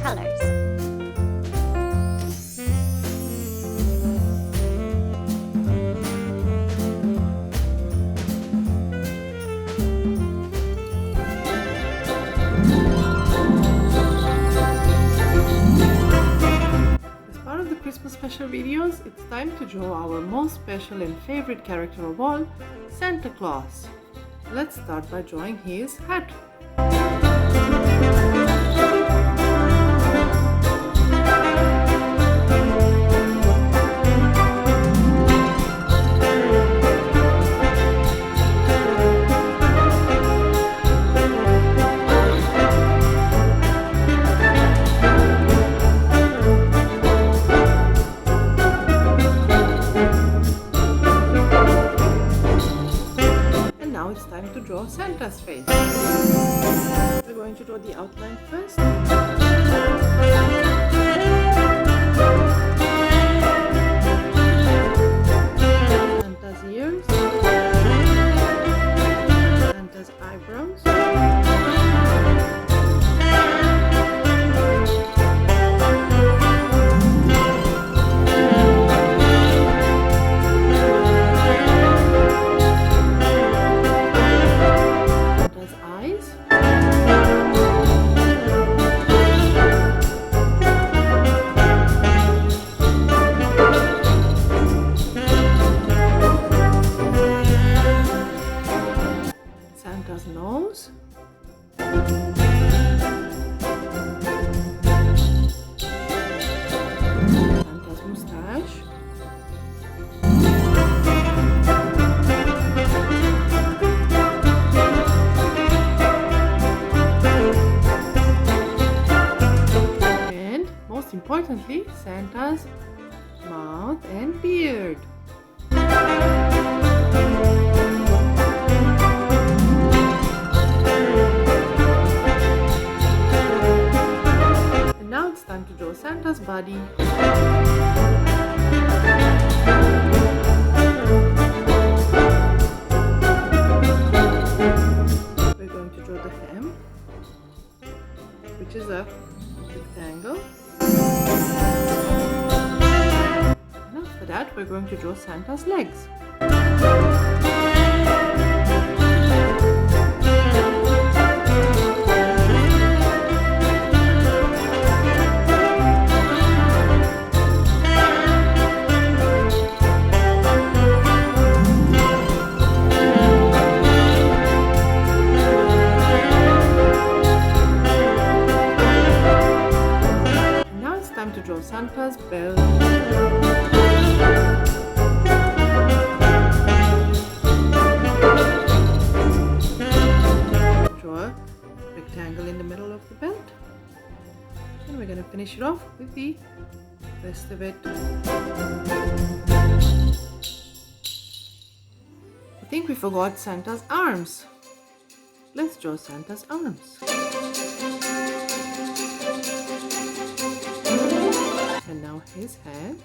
colors. As part of the Christmas special videos, it's time to draw our most special and favorite character of all, Santa Claus. Let's start by drawing his hat. Now it's time to draw Santa's face. We're going to draw the outline first. Santa's ears. Santa's eyebrows. Santa's nose. Santa's mustache. And most importantly, Santa's mouth and beard. Now it's time to draw Santa's body. We're going to draw the hem, which is a rectangle. And after that, we're going to draw Santa's legs. To draw Santa's bell. Draw a rectangle in the middle of the belt. And we're going to finish it off with the rest of it. I think we forgot Santa's arms. Let's draw Santa's arms. And now his hands.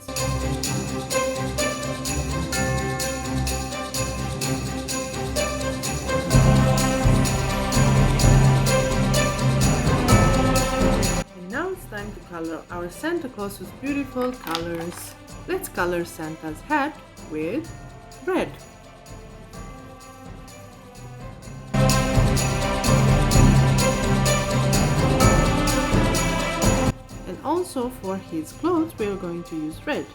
And now it's time to color our Santa Claus with beautiful colors. Let's color Santa's hat with red. Also for his clothes, we are going to use red.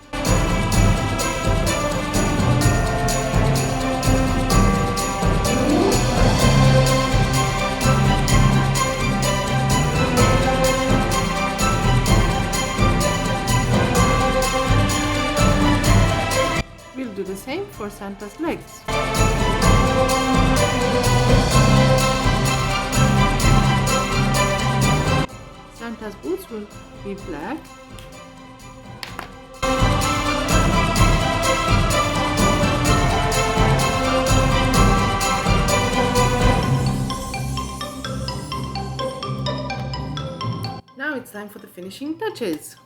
We'll do the same for Santa's legs. Santa's boots will be black. Now it's time for the finishing touches.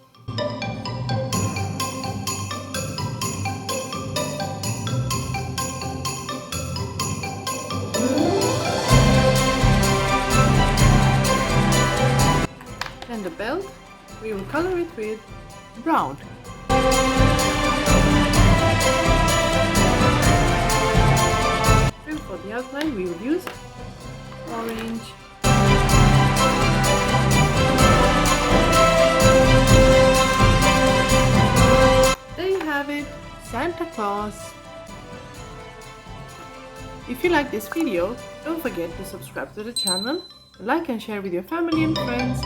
And the belt. we will color it with brown. And for the outline, we will use orange. There you have it, Santa Claus. If you like this video, don't forget to subscribe to the channel, like and share with your family and friends.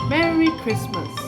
Merry Christmas!